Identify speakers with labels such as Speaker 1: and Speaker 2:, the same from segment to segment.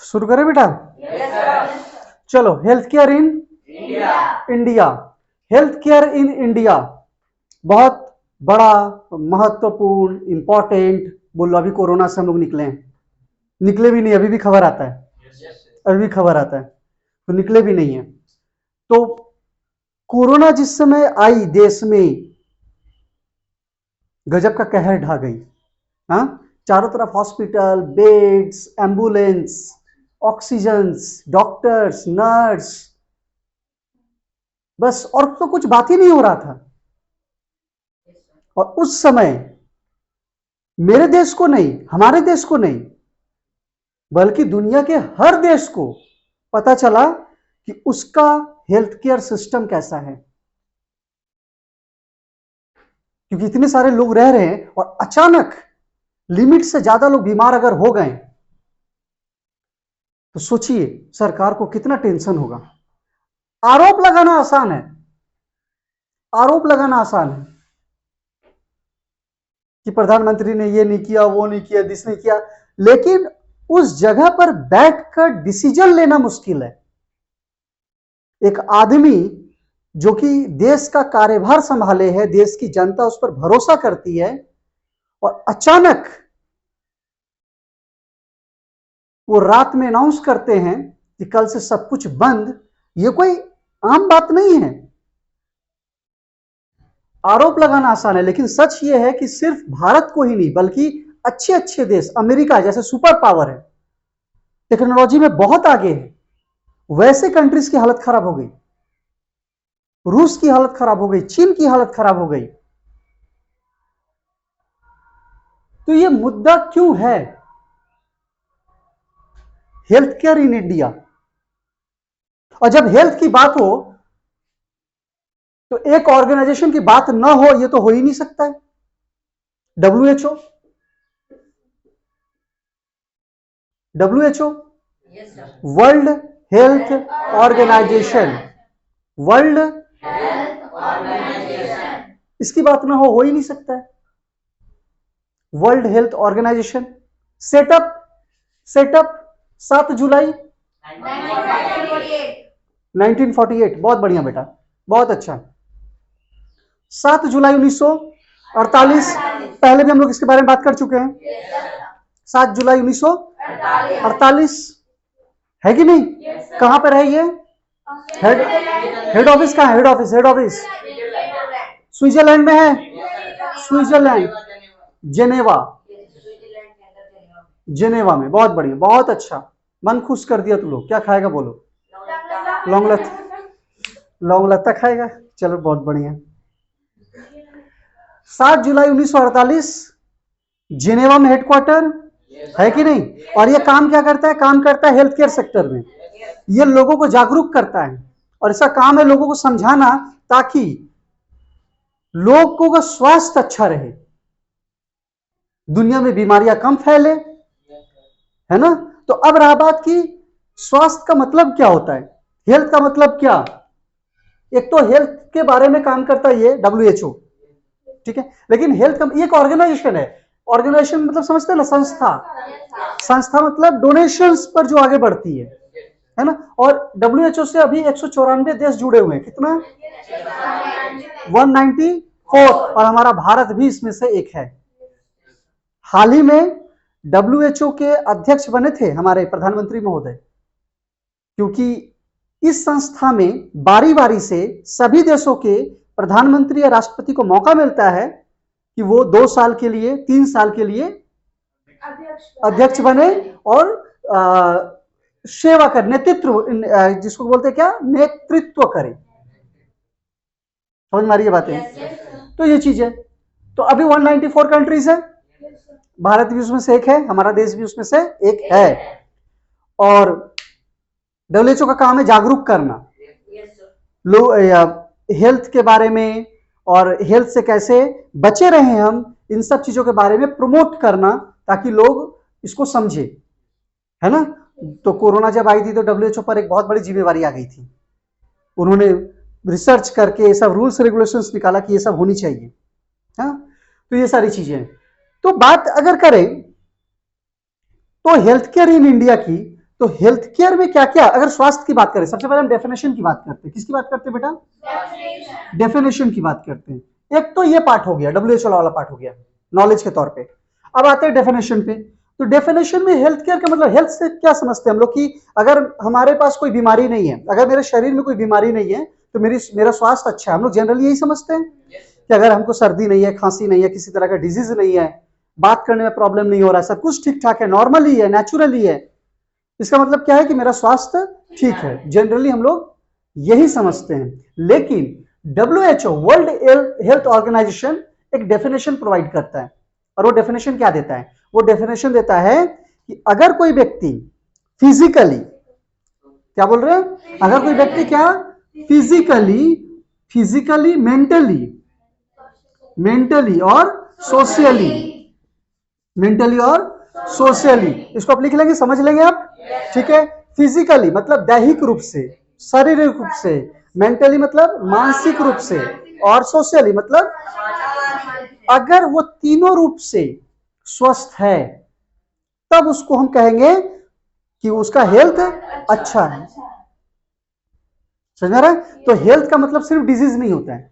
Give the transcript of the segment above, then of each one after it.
Speaker 1: शुरू करें बेटा? चलो, health care in India. Health care in India बहुत बड़ा, महत्वपूर्ण, इंपॉर्टेंट। बोलो, अभी कोरोना से हम लोग निकले हैं? निकले भी नहीं, अभी भी खबर आता है, अभी भी खबर आता है, तो निकले भी नहीं है। तो कोरोना जिस समय आई देश में, गजब का कहर ढा गई। हाँ, चारों तरफ hospital, beds, ambulance, oxygens, doctors, nurse, बस और तो कुछ बात ही नहीं हो रहा था। और उस समय मेरे देश को नहीं, हमारे देश को नहीं, बल्कि दुनिया के हर देश को पता चला कि उसका हेल्थ केयर सिस्टम कैसा है, क्योंकि इतने सारे लोग रह रहे हैं और अचानक लिमिट से ज्यादा लोग बीमार अगर हो गए तो सोचिए सरकार को कितना टेंशन होगा। आरोप लगाना आसान है, आरोप लगाना आसान है कि प्रधानमंत्री ने ये नहीं किया, वो नहीं किया, दिस नहीं किया, लेकिन उस जगह पर बैठकर डिसीजन लेना मुश्किल है। एक आदमी जो कि देश का कार्यभार संभाले है, देश की जनता उस पर भरोसा करती है, और अचानक वो रात में अनाउंस करते हैं कि कल से सब कुछ बंद। ये कोई आम बात नहीं है। आरोप लगाना आसान है, लेकिन सच ये है कि सिर्फ भारत को ही नहीं, बल्कि अच्छे अच्छे देश, अमेरिका जैसे सुपर पावर है, टेक्नोलॉजी में बहुत आगे है, वैसे कंट्रीज की हालत खराब हो गई, रूस की हालत खराब हो गई, चीन की हालत खराब हो गई। तो ये मुद्दा क्यों है हेल्थ केयर इन इंडिया? और जब हेल्थ की बात हो तो एक ऑर्गेनाइजेशन की बात ना हो, ये तो हो ही नहीं सकता है। WHO, WHO world health organization, world इसकी बात ना हो ही नहीं सकता है। वर्ल्ड हेल्थ ऑर्गेनाइजेशन सेटअप 7 जुलाई 1948। बहुत बढ़िया बेटा, बहुत अच्छा। 7 जुलाई 1948, पहले भी हम लोग इसके बारे में बात कर चुके हैं। 7 जुलाई 1948 है कि नहीं? कहां पर है ये? हेड ऑफिस कहां है? हेड ऑफिस स्विट्जरलैंड में है। स्विट्जरलैंड, जेनेवा, जेनेवा में। बहुत बढ़िया, बहुत अच्छा, मन खुश कर दिया तू लोग। क्या खाएगा बोलो? लौंग लत्ता खाएगा? चलो बहुत बढ़िया। 7 जुलाई 1948 जिनेवा में हेडक्वार्टर है कि नहीं? और ये काम क्या करता है? काम करता है हेल्थ केयर सेक्टर में। ये लोगों को जागरूक करता है, और ऐसा काम है लोगों को समझाना, ताकि लोगों का स्वास्थ्य अच्छा रहे, दुनिया में बीमारियां कम फैले, है ना? तो अब रहा बात की स्वास्थ्य का मतलब क्या होता है, हेल्थ का मतलब क्या? एक तो हेल्थ के बारे में काम करता है ये WHO, ठीक है, लेकिन हेल्थ का एक ऑर्गेनाइजेशन है। ऑर्गेनाइजेशन मतलब समझते हैं ना, संस्था। संस्था मतलब डोनेशंस पर जो आगे बढ़ती है ना? और WHO से अभी 194 देश जुड़े हुए हैं। कितना? 194, और हमारा भारत भी इसमें से एक है। हाल ही में WHO के अध्यक्ष बने थे हमारे प्रधानमंत्री महोदय, क्योंकि इस संस्था में बारी बारी से सभी देशों के प्रधानमंत्री या राष्ट्रपति को मौका मिलता है कि वो 2 साल के लिए, 3 साल के लिए अध्यक्ष बने और सेवा कर, नेतृत्व, जिसको बोलते हैं क्या, नेतृत्व करे। समझ में आ रही है बातें? तो ये चीज है। तो अभी 194 कंट्रीज है, भारत भी उसमें से एक है, हमारा देश भी उसमें से एक है। और WHO का काम है जागरूक करना लोग हेल्थ के बारे में, और हेल्थ से कैसे बचे रहे हम, इन सब चीजों के बारे में प्रमोट करना, ताकि लोग इसको समझे, है ना? तो कोरोना जब आई थी तो WHO पर एक बहुत बड़ी जिम्मेवारी आ गई थी। उन्होंने रिसर्च करके ये सब रूल्स रेगुलेशंस निकाला कि ये सब होनी चाहिए। हाँ, तो ये सारी चीजें हैं। तो बात अगर करें तो हेल्थ केयर इन इंडिया की, तो हेल्थ केयर में क्या क्या, अगर स्वास्थ्य की बात करें, सबसे पहले हम डेफिनेशन की बात करते हैं। किसकी बात करते हैं बेटा? डेफिनेशन की बात करते हैं। एक तो ये पार्ट हो गया, WHO वाला पार्ट हो गया नॉलेज के तौर पे। अब आते हैं डेफिनेशन पे। तो डेफिनेशन में हेल्थ केयर का मतलब, हेल्थ से क्या समझते हैं हम लोग कि अगर हमारे पास कोई बीमारी नहीं है, अगर मेरे शरीर में कोई बीमारी नहीं है तो मेरा स्वास्थ्य अच्छा है। हम लोग जनरली यही समझते हैं कि अगर हमको सर्दी नहीं है, खांसी नहीं है, किसी तरह का डिजीज नहीं है, बात करने में प्रॉब्लम नहीं हो रहा है, सब कुछ ठीक ठाक है, नॉर्मल ही है, नेचुरल ही है, इसका मतलब क्या है कि मेरा स्वास्थ्य ठीक है। जनरली हम लोग यही समझते हैं। लेकिन WHO वर्ल्ड हेल्थ ऑर्गेनाइजेशन एक डेफिनेशन प्रोवाइड करता है, और वो डेफिनेशन क्या देता है? वो डेफिनेशन देता है कि अगर कोई व्यक्ति फिजिकली, क्या बोल रहे हैं? अगर कोई व्यक्ति क्या फिजिकली, मेंटली और सोशली, इसको आप लिख लेंगे, समझ लेंगे आप, ठीक है? फिजिकली मतलब दैहिक रूप से, शारीरिक रूप से, मेंटली मतलब मानसिक रूप से, और सोशली मतलब अगर वो तीनों रूप से स्वस्थ है, तब उसको हम कहेंगे कि उसका हेल्थ अच्छा है। समझ रहा है? तो हेल्थ का मतलब सिर्फ डिजीज नहीं होता है,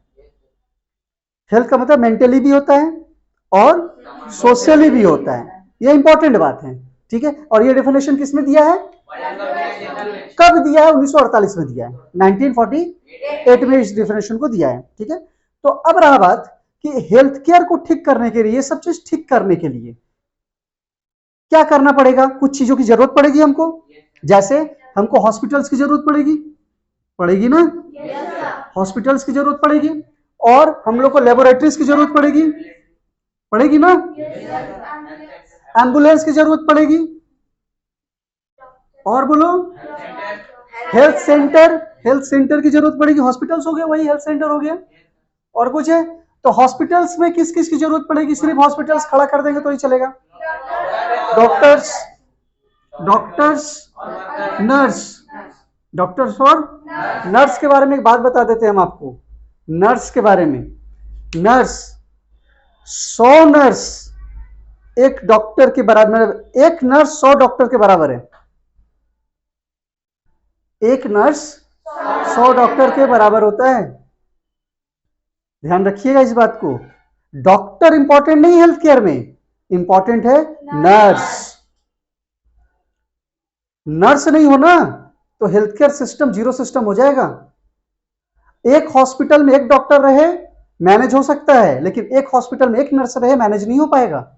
Speaker 1: हेल्थ का मतलब मेंटली भी होता है और सोशली भी होता है। ये इंपॉर्टेंट बात है, ठीक है? और ये डेफिनेशन किसमें दिया है? कब दिया है? 1948 में दिया है, 1948 में इस डेफिनेशन को दिया है, ठीक है? तो अब रहा बात कि हेल्थ केयर को ठीक करने के लिए, ये सब चीज ठीक करने के लिए क्या करना पड़ेगा? कुछ चीजों की जरूरत पड़ेगी हमको, जैसे हमको हॉस्पिटल्स की जरूरत पड़ेगी ना? हॉस्पिटल्स की जरूरत पड़ेगी, और हम लोग को लेबोरेटरीज की जरूरत पड़ेगी ना? एम्बुलेंस की जरूरत पड़ेगी, और बोलो हेल्थ सेंटर की जरूरत पड़ेगी। हॉस्पिटल्स हो गए, वही हेल्थ सेंटर हो गया। और कुछ है? तो हॉस्पिटल्स में किस किस की जरूरत पड़ेगी? सिर्फ हॉस्पिटल्स खड़ा कर देंगे तो ही चलेगा? डॉक्टर्स, डॉक्टर्स और नर्स के बारे में एक बात बता देते हैं हम आपको। नर्स के बारे में, 100 नर्स एक डॉक्टर के बराबर, एक नर्स 100 डॉक्टर के बराबर है। एक नर्स 100 डॉक्टर के बराबर होता है, ध्यान रखिएगा इस बात को। डॉक्टर इंपॉर्टेंट नहीं हेल्थ केयर में, इंपॉर्टेंट है नर्स। नर्स नहीं हो ना तो health care system zero system हो जाएगा। एक हॉस्पिटल में एक डॉक्टर रहे मैनेज हो सकता है, लेकिन एक हॉस्पिटल में एक नर्स रहे मैनेज नहीं हो पाएगा।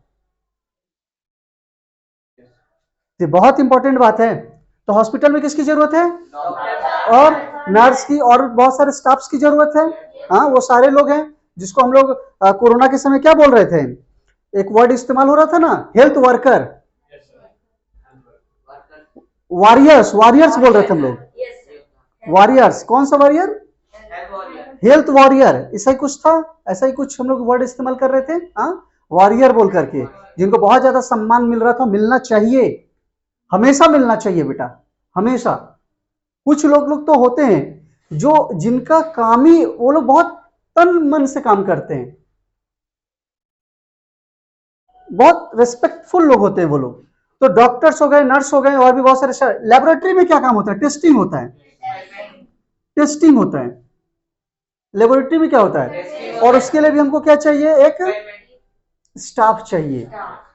Speaker 1: ये बहुत इंपॉर्टेंट बात है। तो हॉस्पिटल में किसकी जरूरत है? और नर्स की, और बहुत सारे स्टाफ्स की जरूरत है। हाँ, वो सारे लोग हैं जिसको हम लोग कोरोना के समय क्या बोल रहे थे, एक वर्ड इस्तेमाल हो रहा था ना, हेल्थ वर्कर, वॉरियर्स बोल रहे थे हम लोग। वॉरियर्स, कौन सा वॉरियर? हेल्थ वॉरियर, ऐसा ही कुछ था, ऐसा ही कुछ हम लोग वर्ड इस्तेमाल कर रहे थे, हाँ, वॉरियर बोल करके, जिनको बहुत ज्यादा सम्मान मिल रहा था, मिलना चाहिए, हमेशा मिलना चाहिए बेटा, हमेशा। कुछ लोग तो होते हैं जो जिनका काम ही, वो लोग बहुत तन मन से काम करते हैं, बहुत रिस्पेक्टफुल लोग होते हैं वो लोग। तो डॉक्टर्स हो गए, नर्स हो गए, और भी बहुत सारे। लेबोरेटरी में क्या काम होता है? टेस्टिंग होता है। लेबोरेटरी में क्या होता है? और उसके लिए भी हमको क्या चाहिए? एक स्टाफ चाहिए,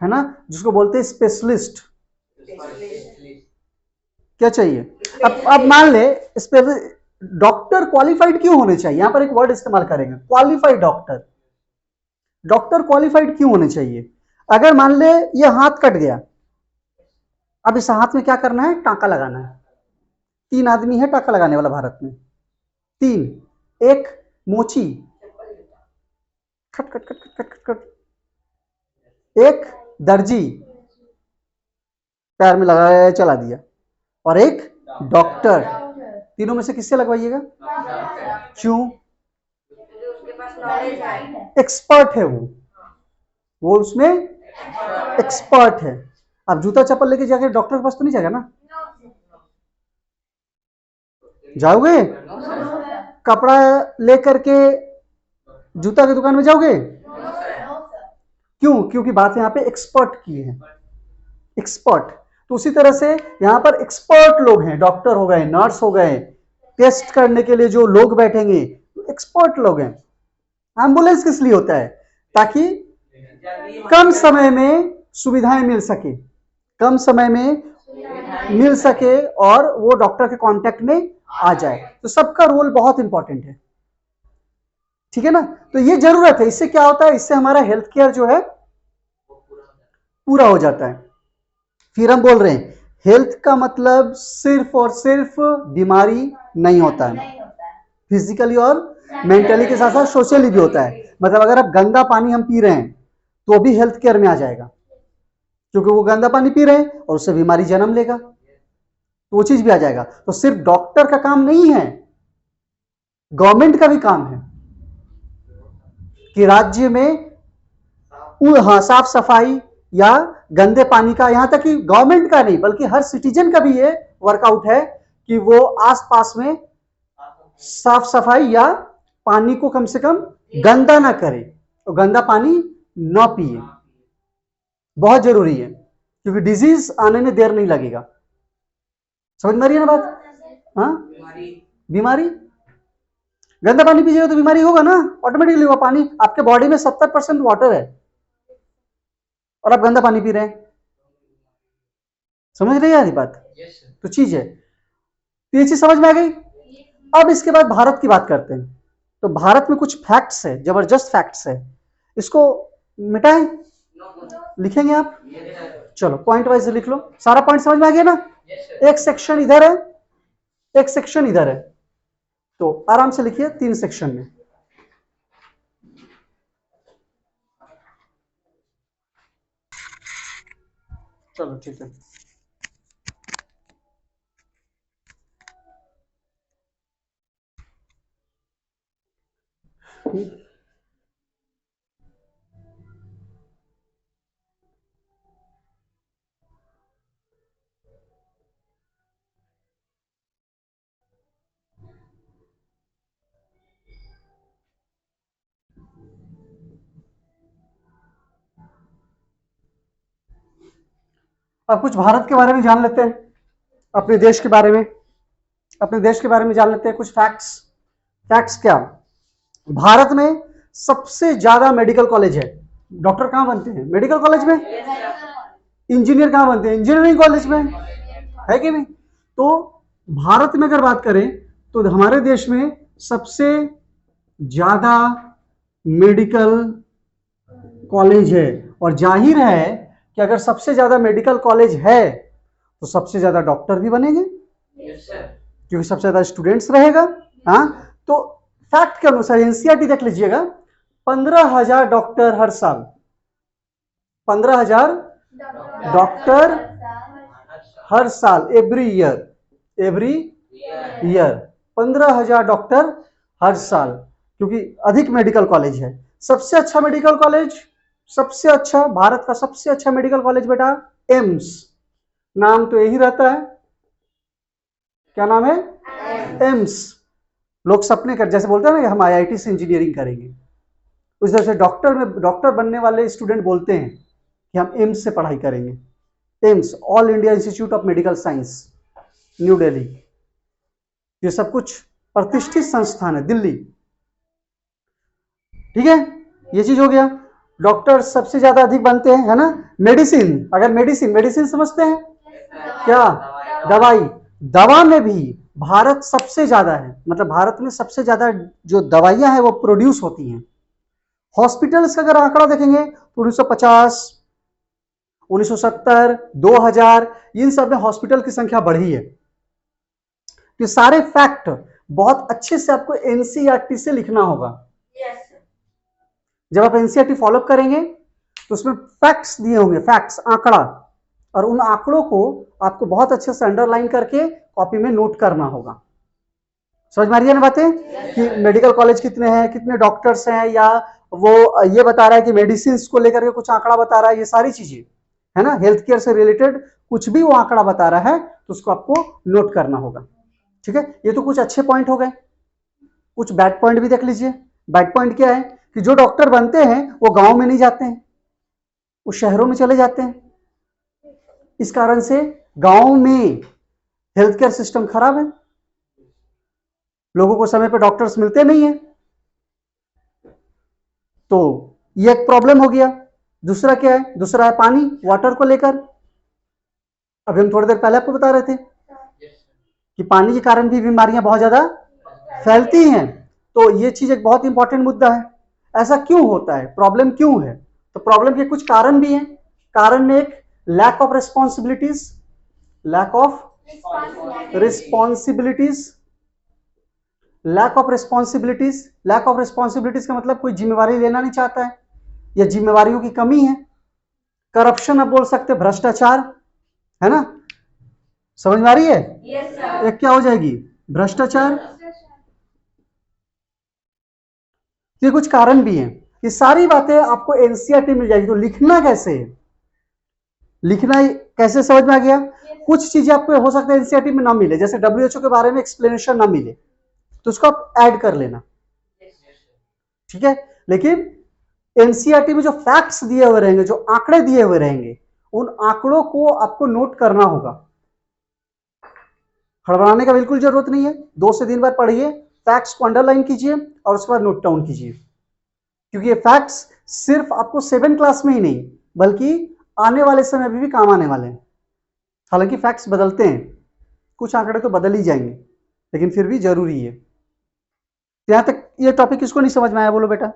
Speaker 1: है ना, जिसको बोलते हैं स्पेशलिस्ट। क्या चाहिए? अब मान ले, डॉक्टर क्वालिफाइड क्यों होने चाहिए? यहां पर एक वर्ड इस्तेमाल करेंगे, क्वालिफाइड डॉक्टर। डॉक्टर क्वालिफाइड क्यों होने चाहिए? अगर मान ले ये हाथ कट गया, अब इस हाथ में क्या करना है? टांका लगाना है। 3 आदमी है टांका लगाने वाला भारत में, 3, एक मोची खट खट खट खट खट खट, एक दर्जी पैर में लगाया चला दिया, और एक डॉक्टर। तीनों में से किससे लगवाइएगा? क्यों? एक्सपर्ट है वो उसमें एक्सपर्ट है। अब जूता चप्पल लेके जाके डॉक्टर के पास तो नहीं जाएगा ना? जाओगे? कपड़ा लेकर के जूता की दुकान में जाओगे? क्यों? क्योंकि बात यहां पे एक्सपर्ट की है, एक्सपर्ट। तो उसी तरह से यहाँ पर एक्सपर्ट लोग हैं, डॉक्टर हो गए, नर्स हो गए, टेस्ट करने के लिए जो लोग बैठेंगे एक्सपर्ट लोग हैं। एम्बुलेंस किस लिए होता है? ताकि कम समय में सुविधाएं मिल सके, कम समय में मिल सके और वो डॉक्टर के कांटेक्ट में आ जाए। तो सबका रोल बहुत इंपॉर्टेंट है, ठीक है ना। तो ये जरूरत है, इससे क्या होता है, इससे हमारा हेल्थ केयर जो है पूरा हो जाता है। फिर हम बोल रहे हैं हेल्थ का मतलब सिर्फ और सिर्फ बीमारी नहीं होता है, फिजिकली और मेंटली के साथ साथ सोशली भी होता है। मतलब अगर आप गंदा पानी हम पी रहे हैं तो भी हेल्थ केयर में आ जाएगा, क्योंकि वो गंदा पानी पी रहे हैं और उससे बीमारी जन्म लेगा, तो वो चीज भी आ जाएगा। तो सिर्फ डॉक्टर का काम नहीं है, गवर्नमेंट का भी काम है कि राज्य में साफ सफाई या गंदे पानी का, यहां तक कि गवर्नमेंट का नहीं बल्कि हर सिटीजन का भी ये वर्कआउट है कि वो आसपास में साफ सफाई या पानी को कम से कम गंदा ना करे, तो गंदा पानी ना पिए। बहुत जरूरी है, क्योंकि डिजीज आने में देर नहीं लगेगा। समझ में आ रही है ना बात? हाँ, बीमारी गंदा पानी पीजिएगा तो बीमारी होगा ना, ऑटोमेटिकली होगा। पानी आपके बॉडी में 70% वाटर है और आप गंदा पानी पी रहे हैं। समझ रही है बात? तो चीज है, तो ये चीज समझ में आ गई। अब इसके बाद भारत की बात करते हैं। तो भारत में कुछ फैक्ट्स है, जबरदस्त फैक्ट्स है, इसको मिटाएं, लिखेंगे आप? चलो पॉइंट वाइज लिख लो। सारा पॉइंट समझ में आ गया ना? एक सेक्शन इधर है, एक सेक्शन इधर है, तो आराम से लिखिए 3 सेक्शन में। चलो ठीक है। अब कुछ भारत के बारे में जान लेते हैं, अपने देश के बारे में, अपने देश के बारे में जान लेते हैं कुछ फैक्ट्स। फैक्ट्स क्या? भारत में सबसे ज्यादा मेडिकल कॉलेज है। डॉक्टर कहां बनते हैं? मेडिकल कॉलेज में। इंजीनियर कहां बनते हैं? इंजीनियरिंग कॉलेज में, है कि नहीं? तो भारत में अगर बात करें तो हमारे देश में सबसे ज्यादा मेडिकल कॉलेज है, और जाहिर है कि अगर सबसे ज्यादा मेडिकल कॉलेज है तो सबसे ज्यादा डॉक्टर भी बनेंगे, क्योंकि सबसे ज्यादा स्टूडेंट्स रहेगा। हाँ, तो फैक्ट के अनुसार एनसीईआरटी देख लीजिएगा, 15,000 डॉक्टर हर साल, 15,000 डॉक्टर हर साल, एवरी ईयर 15,000 डॉक्टर हर साल, क्योंकि अधिक मेडिकल कॉलेज है। सबसे अच्छा मेडिकल कॉलेज, सबसे अच्छा, भारत का सबसे अच्छा मेडिकल कॉलेज बेटा एम्स, नाम तो यही रहता है। क्या नाम है? एम्स। लोग सपने कर, जैसे बोलते हैं ना हम आईआईटी से इंजीनियरिंग करेंगे, उस तरह से डॉक्टर बनने वाले स्टूडेंट बोलते हैं कि हम एम्स से पढ़ाई करेंगे। AIIMS, all India institute of medical science, new Delhi. ये सब कुछ प्रतिष्ठित संस्थान है, दिल्ली। ठीक है, ये चीज हो गया। डॉक्टर सबसे ज्यादा अधिक बनते हैं, है ना। मेडिसिन, अगर मेडिसिन समझते हैं क्या? दवाई, दवा में भी भारत सबसे ज्यादा है, मतलब भारत में सबसे ज्यादा जो दवाइयां हैं वो प्रोड्यूस होती हैं। हॉस्पिटल्स का अगर आंकड़ा देखेंगे तो 1950, 1970, 2000, इन सब में हॉस्पिटल की संख्या बढ़ी है। तो सारे फैक्ट बहुत अच्छे से आपको एनसीईआरटी से लिखना होगा। जब आप एनसीईआरटी फॉलो करेंगे तो उसमें फैक्ट्स दिए होंगे, फैक्ट्स, आंकड़ा, और उन आंकड़ों को आपको बहुत अच्छे से अंडरलाइन करके कॉपी में नोट करना होगा। समझ में आ रही है ना बातें? कि मेडिकल कॉलेज कितने हैं, कितने डॉक्टर्स हैं, या वो ये बता रहा है कि मेडिसिन को लेकर के कुछ आंकड़ा बता रहा है, ये सारी चीजें है ना, हेल्थ केयर से रिलेटेड कुछ भी वो आंकड़ा बता रहा है तो उसको आपको नोट करना होगा। ठीक है, ये तो कुछ अच्छे पॉइंट हो गए। कुछ बैड पॉइंट भी देख लीजिए। बैड पॉइंट क्या है कि जो डॉक्टर बनते हैं वो गांव में नहीं जाते हैं, वो शहरों में चले जाते हैं। इस कारण से गांव में हेल्थ केयर सिस्टम खराब है, लोगों को समय पे डॉक्टर्स मिलते नहीं है, तो ये एक प्रॉब्लम हो गया। दूसरा क्या है? दूसरा है पानी, वाटर को लेकर। अभी हम थोड़ी देर पहले आपको बता रहे थे कि पानी के कारण भी बीमारियां बहुत ज्यादा फैलती हैं, तो ये चीज एक बहुत इंपॉर्टेंट मुद्दा है। ऐसा क्यों होता है, प्रॉब्लम क्यों है? तो प्रॉब्लम के कुछ कारण भी हैं। कारण में एक lack of responsibilities, lack of responsibilities, lack of responsibilities. Lack of responsibilities का मतलब कोई जिम्मेवारी लेना नहीं चाहता है या जिम्मेवारियों की कमी है। करप्शन आप बोल सकते हैं, भ्रष्टाचार, है ना? समझ में आ रही है?
Speaker 2: yes,
Speaker 1: एक क्या हो जाएगी? भ्रष्टाचार। ये कुछ कारण भी हैं। ये सारी बातें आपको एनसीईआरटी मिल जाएगी। तो लिखना कैसे है, लिखना कैसे समझ में आ गया? कुछ चीजें आपको हो सकता है एनसीईआरटी में ना मिले, जैसे डब्ल्यूएचओ के बारे में एक्सप्लेनेशन ना मिले, तो उसको आप ऐड कर लेना, ठीक है? लेकिन एनसीईआरटी में जो फैक्ट्स दिए हुए रहेंगे, जो आंकड़े दिए हुए रहेंगे, उन आंकड़ों को आपको नोट करना होगा। हड़बड़ाने का बिल्कुल जरूरत नहीं है। 2 से 3 बार पढ़िए, फैक्ट्स को अंडरलाइन कीजिए और उसके बाद नोट डाउन कीजिए, क्योंकि ये फैक्ट्स सिर्फ आपको 7 क्लास में ही नहीं बल्कि आने वाले समय में भी काम आने वाले हैं। हालांकि फैक्ट्स बदलते हैं, कुछ आंकड़े तो बदल ही जाएंगे, लेकिन फिर भी जरूरी है। यहां तक ये टॉपिक किसको नहीं समझ में आया? बोलो बेटा,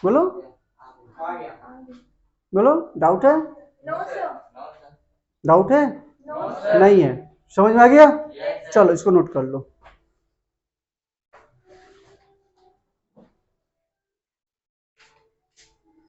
Speaker 1: बोलो बोलो। डाउट है?
Speaker 2: no sir,
Speaker 1: डाउट है?
Speaker 2: no sir,
Speaker 1: नहीं है? समझ में आ गया? चलो इसको नोट कर लो।